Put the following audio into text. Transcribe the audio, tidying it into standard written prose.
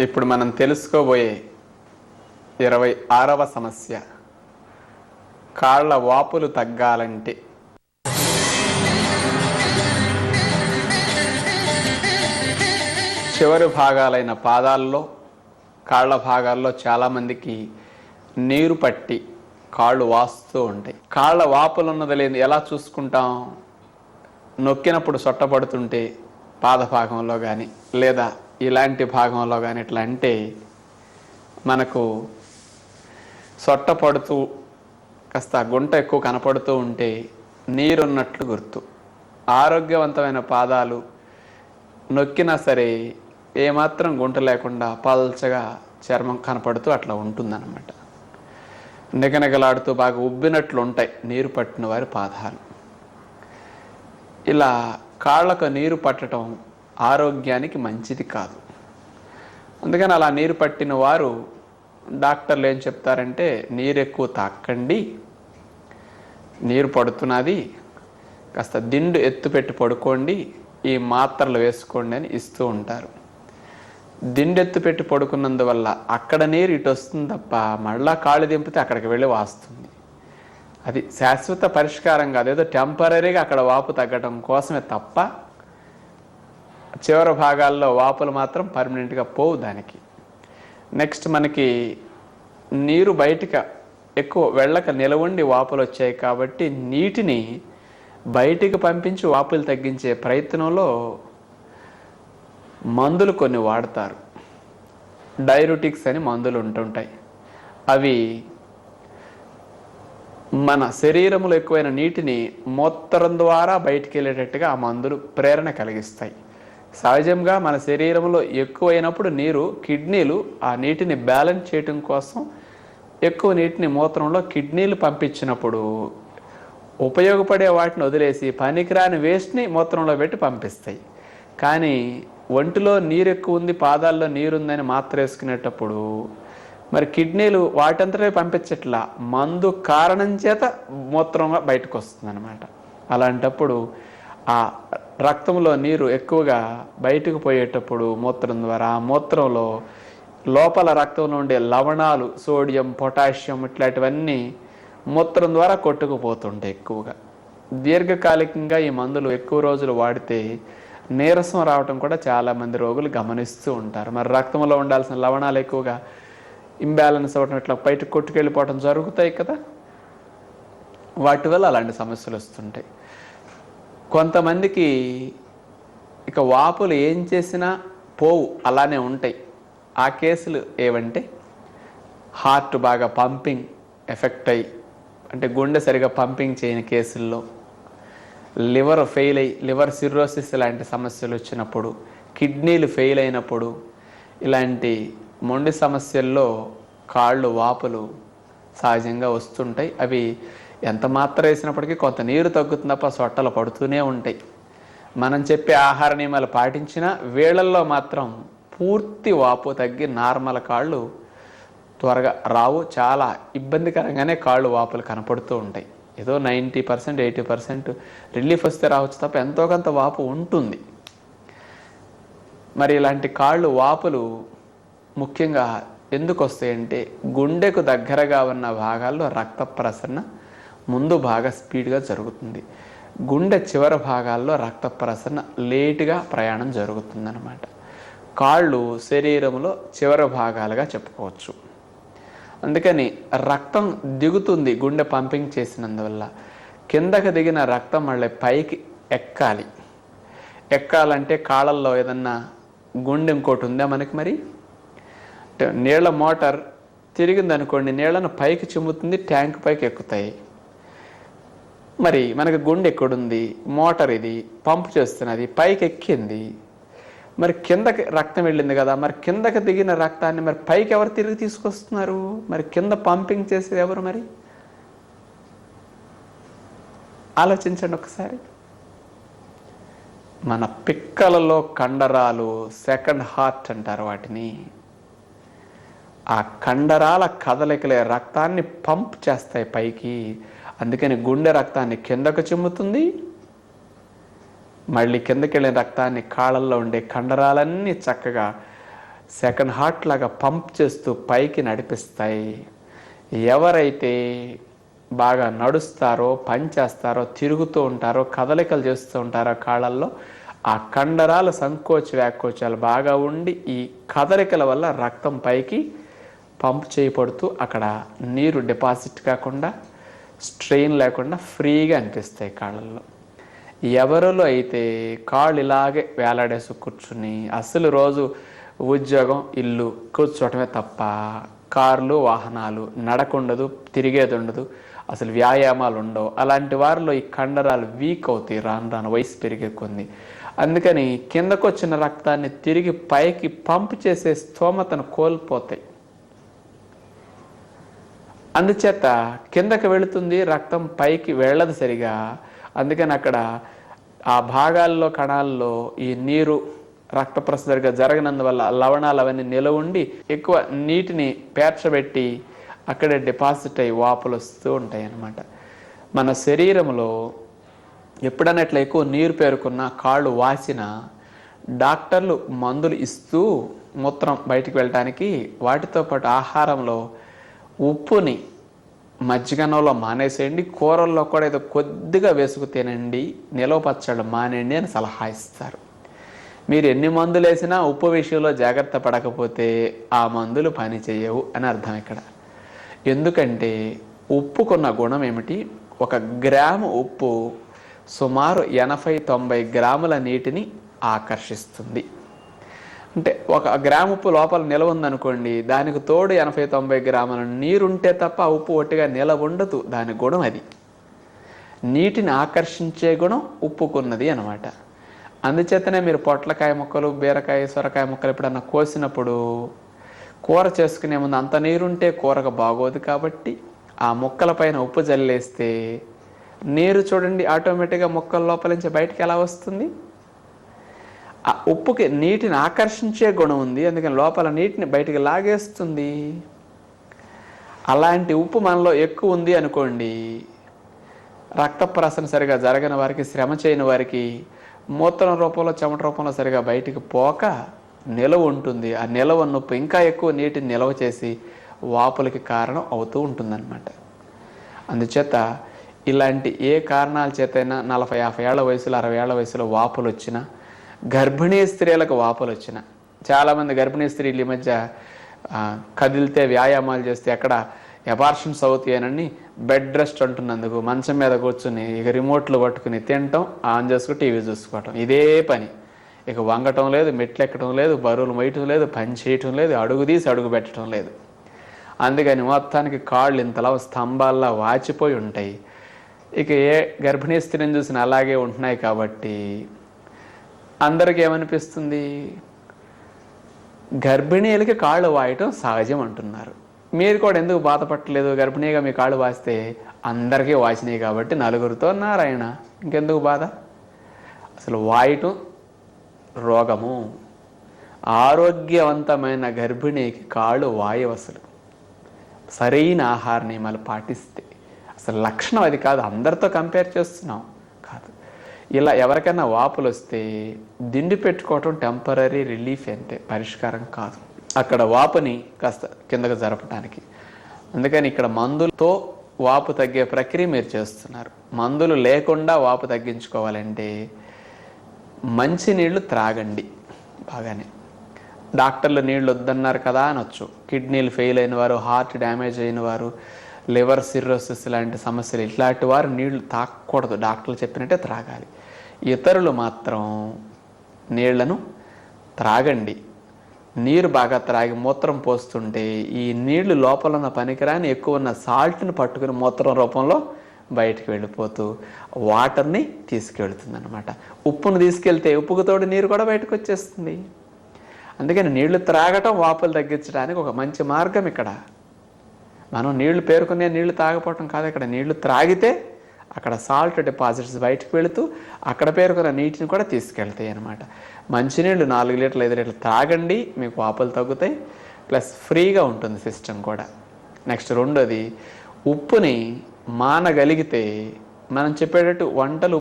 ఇప్పుడు మనం తెలుసుకోబోయే 26వ సమస్య, కాళ్ళ వాపులు తగ్గాలంటే. చివరి భాగాలైన పాదాల్లో, కాళ్ళ భాగాల్లో చాలామందికి నీరు పట్టి కాళ్ళు వాస్తూ ఉంటాయి. కాళ్ళ వాపులు ఉన్నది లేదు ఎలా చూసుకుంటాం? నొక్కినప్పుడు సొట్టపడుతుంటే పాద భాగంలో కానీ లేదా ఇలాంటి భాగంలో కానీ ఇట్లా అంటే మనకు సొట్టపడుతూ కాస్త గుంట ఎక్కువ కనపడుతూ ఉంటే నీరున్నట్లు గుర్తు. ఆరోగ్యవంతమైన పాదాలు నొక్కినా సరే ఏమాత్రం గుంట లేకుండా పల్చగా చర్మం కనపడుతూ అట్లా ఉంటుందన్నమాట. నిగనిగలాడుతూ బాగా ఉబ్బినట్లు ఉంటాయి నీరు పట్టిన వారి పాదాలు. ఇలా కాళ్ళకు నీరు పట్టడం ఆరోగ్యానికి మంచిది కాదు. అందుకని అలా నీరు పట్టిన వారు డాక్టర్లు ఏం చెప్తారంటే, నీరు ఎక్కువ తాకండి, నీరు పడుతున్నది, కాస్త దిండు ఎత్తుపెట్టి పడుకోండి, ఈ మాత్రలు వేసుకోండి అని ఇస్తూ ఉంటారు. దిండెత్తు పెట్టి పడుకున్నందువల్ల అక్కడ నీరు ఇటు వస్తుంది తప్ప మళ్ళా కాళ్ళు దింపితే అక్కడికి వెళ్ళి వాస్తుంది. అది శాశ్వత పరిష్కారం కాదు, ఏదో టెంపరీగా అక్కడ వాపు తగ్గడం కోసమే తప్ప చివరి భాగాల్లో వాపులు మాత్రం పర్మనెంట్గా పోవు దానికి. నెక్స్ట్ మనకి నీరు బయటికి ఎక్కువ వెళ్ళక నిలవండి వాపులు వచ్చాయి కాబట్టి నీటిని బయటికి పంపించి వాపులు తగ్గించే ప్రయత్నంలో మందులు కొన్ని వాడతారు. డైరుటిక్స్ అని మందులు ఉంటుంటాయి. అవి మన శరీరంలో ఎక్కువైన నీటిని మూత్రం ద్వారా బయటికి వెళ్ళేటట్టుగా ఆ మందులు ప్రేరణ కలిగిస్తాయి. సహజంగా మన శరీరంలో ఎక్కువైనప్పుడు నీరు కిడ్నీలు ఆ నీటిని బ్యాలెన్స్ చేయడం కోసం ఎక్కువ నీటిని మూత్రంలో కిడ్నీలు పంపించినప్పుడు ఉపయోగపడే వాటిని వదిలేసి పనికిరాని వేస్ట్ని మూత్రంలో పెట్టి పంపిస్తాయి. కానీ ఒంటిలో నీరు ఎక్కువ ఉంది, పాదాల్లో నీరుందని మాత్ర వేసుకునేటప్పుడు మరి కిడ్నీలు వాటంతటే పంపించట్లా, మందు కారణం చేత మూత్రంగా బయటకు వస్తుంది అనమాట. అలాంటప్పుడు ఆ రక్తంలో నీరు ఎక్కువగా బయటకు పోయేటప్పుడు మూత్రం ద్వారా ఆ మూత్రంలో లోపల రక్తంలో ఉండే లవణాలు, సోడియం, పొటాషియం ఇట్లాంటివన్నీ మూత్రం ద్వారా కొట్టుకుపోతుంటాయి ఎక్కువగా. దీర్ఘకాలికంగా ఈ మందులు ఎక్కువ రోజులు వాడితే నీరసం రావటం కూడా చాలామంది రోగులు గమనిస్తూ ఉంటారు. మరి రక్తంలో ఉండాల్సిన లవణాలు ఎక్కువగా ఇంబ్యాలెన్స్ అవ్వటం, ఇట్లా బయటకు కొట్టుకెళ్ళిపోవటం జరుగుతాయి కదా, వాటి వల్ల అలాంటి సమస్యలు వస్తుంటాయి. కొంతమందికి ఇక వాపులు ఏం చేసినా పోవు, అలానే ఉంటాయి. ఆ కేసులు ఏవంటే, హార్ట్ బాగా పంపింగ్ ఎఫెక్ట్ అయ్యి అంటే గుండె సరిగా పంపింగ్ చేయని కేసుల్లో, లివర్ ఫెయిల్ అయ్యి లివర్ సిర్రోసిస్ లాంటి సమస్యలు వచ్చినప్పుడు, కిడ్నీలు ఫెయిల్ అయినప్పుడు, ఇలాంటి మొండి సమస్యల్లో కాళ్ళు వాపులు సహజంగా వస్తుంటాయి. అవి ఎంత మాత్రం వేసినప్పటికీ కొంత నీరు తగ్గుతుంది తప్ప సొట్టలు పడుతూనే ఉంటాయి. మనం చెప్పే ఆహార నియమాలు పాటించినా వీళ్ళల్లో మాత్రం పూర్తి వాపు తగ్గి నార్మల్ కాళ్ళు త్వరగా రావు. చాలా ఇబ్బందికరంగానే కాళ్ళు వాపులు కనపడుతూ ఉంటాయి. ఏదో 90%, 80% రిలీఫ్ వస్తే రావచ్చు తప్ప ఎంతో కొంత వాపు ఉంటుంది. మరి ఇలాంటి కాళ్ళు వాపులు ముఖ్యంగా ఎందుకు వస్తాయంటే, గుండెకు దగ్గరగా ఉన్న భాగాల్లో రక్త ప్రసరణ ముందు బాగా స్పీడ్గా జరుగుతుంది, గుండె చివరి భాగాల్లో రక్త ప్రసరణ లేటుగా ప్రయాణం జరుగుతుందన్నమాట. కాళ్ళు శరీరంలో చివరి భాగాలుగా చెప్పుకోవచ్చు. అందుకని రక్తం దిగుతుంది గుండె పంపింగ్ చేసినందువల్ల. కిందకి దిగిన రక్తం మళ్ళీ పైకి ఎక్కాలి. ఎక్కాలంటే కాళ్ళల్లో ఏదన్నా గుండె ఇంకోటి ఉందా మనకి? మరి నీళ్ల మోటార్ తిరిగింది అనుకోండి, నీళ్లను పైకి చిమ్ముతుంది, ట్యాంక్ పైకి ఎక్కుతాయి. మరి మనకి గుండె ఎక్కడుంది? మోటార్ ఇది పంపు చేస్తున్నది, పైకి ఎక్కింది. మరి కిందకి రక్తం వెళ్ళింది కదా, మరి కిందకి దిగిన రక్తాన్ని మరి పైకి ఎవరు తిరిగి తీసుకొస్తున్నారు? మరి కింద పంపింగ్ చేసేది ఎవరు? మరి ఆలోచించండి ఒకసారి. మన పిక్కలలో కండరాలు, సెకండ్ హార్ట్ అంటారు వాటిని. ఆ కండరాల కదలికలే రక్తాన్ని పంప్ చేస్తాయి పైకి. అందుకని గుండె రక్తాన్ని కిందకు చిమ్ముతుంది, మళ్ళీ కిందకి వెళ్ళిన రక్తాన్ని కాళ్ళల్లో ఉండే కండరాలన్నీ చక్కగా సెకండ్ హార్ట్ లాగా పంప్ చేస్తూ పైకి నడిపిస్తాయి. ఎవరైతే బాగా నడుస్తారో, పని చేస్తారో, తిరుగుతూ ఉంటారో, కదలికలు చేస్తూ ఉంటారో కాళ్ళల్లో, ఆ కండరాల సంకోచ వ్యాకోచాలు బాగా ఉండి ఈ కదలికల వల్ల రక్తం పైకి పంప్ చేయబడుతూ అక్కడ నీరు డిపాజిట్ కాకుండా, స్ట్రెయిన్ లేకుండా ఫ్రీగా అనిపిస్తాయి కాళ్ళల్లో. ఎవరిలో అయితే కాళ్ళు ఇలాగే వేలాడేసి కూర్చుని అసలు రోజు ఉద్యోగం, ఇల్లు, కూర్చోవటమే తప్ప కార్లు, వాహనాలు, నడకుండదు, తిరిగేది ఉండదు, అసలు వ్యాయామాలు ఉండవు, అలాంటి వారిలో ఈ కండరాలు వీక్ అవుతాయి రాను రాను వయసు పెరిగే కొన్ని. అందుకని కిందకు వచ్చిన రక్తాన్ని తిరిగి పైకి పంప్ చేసే స్తోమతను కోల్పోతాయి. అందుచేత కిందకి వెళుతుంది, రక్తం పైకి వెళ్ళదు సరిగా. అందుకని అక్కడ ఆ భాగాల్లో, కణాల్లో ఈ నీరు రక్త ప్రసరణ సరిగా జరగనందువల్ల లవణాలు అవన్నీ నిలవ ఉండి ఎక్కువ నీటిని పేర్చబెట్టి అక్కడే డిపాజిట్ అయ్యి వాపులు వస్తూ ఉంటాయి అన్నమాట. మన శరీరంలో ఎప్పుడైనా ఇట్లా ఎక్కువ నీరు పేరుకున్నా, కాళ్ళు వాసిన, డాక్టర్లు మందులు ఇస్తూ మూత్రం బయటికి వెళ్ళటానికి వాటితో పాటు ఆహారంలో ఉప్పుని మజ్జిగన్నంలో మానేసేయండి, కూరల్లో కూడా ఏదో కొద్దిగా వేసుకు తినండి, నిలవ పచ్చళ్ళు మానేయండి అని సలహా ఇస్తారు. మీరు ఎన్ని మందులు వేసినా ఉప్పు విషయంలో జాగ్రత్త పడకపోతే ఆ మందులు పని చేయవు అని అర్థం ఇక్కడ. ఎందుకంటే ఉప్పుకున్న గుణం ఏమిటి? 1 గ్రాము ఉప్పు సుమారు 80-90 గ్రాముల నీటిని ఆకర్షిస్తుంది. అంటే 1 గ్రాము ఉప్పు లోపల నిలవ ఉందనుకోండి, దానికి తోడు 80-90 గ్రాముల నీరుంటే తప్ప ఆ ఉప్పు ఒట్టిగా నిలవ ఉండదు. దాని గుణం అది. నీటిని ఆకర్షించే గుణం ఉప్పుకున్నది అనమాట. అందుచేతనే మీరు పొట్లకాయ ముక్కలు, బీరకాయ, సొరకాయ ముక్కలు ఎప్పుడన్నా కోసినప్పుడు కూర చేసుకునే ముందు అంత నీరుంటే కూరకు బాగోదు కాబట్టి ఆ ముక్కల పైన ఉప్పు జల్లేస్తే నీరు చూడండి ఆటోమేటిక్గా ముక్కల లోపల నుంచి బయటికి ఎలా వస్తుంది. ఆ ఉప్పుకి నీటిని ఆకర్షించే గుణం ఉంది, అందుకని లోపల నీటిని బయటికి లాగేస్తుంది. అలాంటి ఉప్పు మనలో ఎక్కువ ఉంది అనుకోండి, రక్త ప్రసరణ సరిగా జరగని వారికి, శ్రమ చేయని వారికి మూత్రం రూపంలో, చెమట రూపంలో సరిగా బయటికి పోక నిలవ ఉంటుంది. ఆ నిలవ నొప్పి ఇంకా ఎక్కువ నీటిని నిలవ చేసి వాపులకి కారణం అవుతూ ఉంటుందన్నమాట. అందుచేత ఇలాంటి ఏ కారణాల చేతైనా 40-50 ఏళ్ల వయసులో, 60 ఏళ్ల వయసులో వాపులు వచ్చినా, గర్భిణీ స్త్రీలకు వాపులు వచ్చినా, చాలామంది గర్భిణీ స్త్రీలు ఈ మధ్య కదిలితే, వ్యాయామాలు చేస్తే ఎక్కడ ఎబార్షన్స్ అవుతాయనని బెడ్ రెస్ట్ అంటున్నందుకు మంచం మీద కూర్చుని ఇక రిమోట్లు పట్టుకుని తినటం, ఆన్ చేసుకుని టీవీ చూసుకోవటం, ఇదే పని. ఇక వంగటం లేదు, మెట్లు ఎక్కడం లేదు, బరువులు మోయటం లేదు, పని చేయటం లేదు, అడుగు తీసి అడుగు పెట్టడం లేదు. అందుకని మొత్తానికి కాళ్ళు ఇంతలా స్తంభాల్లా వాచిపోయి ఉంటాయి. ఇక ఏ గర్భిణీ స్త్రీని చూసిన అలాగే ఉంటున్నాయి కాబట్టి అందరికీ ఏమనిపిస్తుంది? గర్భిణీలకి కాళ్ళు వాయటం సహజం అంటున్నారు. మీరు కూడా ఎందుకు బాధపడలేదు? గర్భిణీగా మీ కాళ్ళు వాస్తే అందరికీ వాసినాయి కాబట్టి నలుగురితో నారాయణ, ఇంకెందుకు బాధ? అసలు వాయటం రోగము. ఆరోగ్యవంతమైన గర్భిణీకి కాళ్ళు వాయవు. అసలు సరైన ఆహార నియమాలు పాటిస్తే అసలు లక్షణం అది కాదు. అందరితో కంపేర్ చేస్తున్నాం కాదు. ఇలా ఎవరికైనా వాపులు వస్తే దిండి పెట్టుకోవటం టెంపరీ రిలీఫ్ అంటే పరిష్కారం కాదు. అక్కడ వాపుని కాస్త కిందకు జరపడానికి. అందుకని ఇక్కడ మందులతో వాపు తగ్గే ప్రక్రియ మీరు చేస్తున్నారు. మందులు లేకుండా వాపు తగ్గించుకోవాలంటే మంచి నీళ్లు త్రాగండి బాగానే. డాక్టర్లు నీళ్ళు వద్దన్నారు కదా అనొచ్చు. కిడ్నీలు ఫెయిల్ అయిన వారు, హార్ట్ డ్యామేజ్ అయిన వారు, లివర్ సిర్రోసిస్ లాంటి సమస్యలు, ఇట్లాంటి వారు నీళ్లు తాగకూడదు. డాక్టర్లు చెప్పినట్టే త్రాగాలి. ఇతరులు మాత్రం నీళ్లను త్రాగండి. నీరు బాగా త్రాగి మూత్రం పోస్తుంటే ఈ నీళ్లు లోపల ఉన్న పనికిరాని ఎక్కువ ఉన్న సాల్ట్ని పట్టుకుని మూత్రం రూపంలో బయటికి వెళ్ళిపోతూ వాటర్ని తీసుకెళ్తుంది అనమాట. ఉప్పును తీసుకెళ్తే ఉప్పుకు తోడు నీరు కూడా బయటకు వచ్చేస్తుంది. అందుకని నీళ్లు త్రాగటం వాపులు తగ్గించడానికి ఒక మంచి మార్గం. ఇక్కడ మనం నీళ్లు పేరుకునే నీళ్లు తాగపోవటం కాదు. ఇక్కడ నీళ్లు త్రాగితే అక్కడ సాల్ట్ డిపాజిట్స్ బయటకు వెళుతూ అక్కడ పేరుకున్న నీటిని కూడా తీసుకెళ్తాయి అనమాట. మంచినీళ్ళు 4 లీటర్లు 5 లీటర్లు తాగండి, మీకు వాపులు తగ్గుతాయి, ప్లస్ ఫ్రీగా ఉంటుంది సిస్టమ్ కూడా. నెక్స్ట్ రెండోది, ఉప్పుని మానగలిగితే మనం చెప్పేటట్టు వంటలు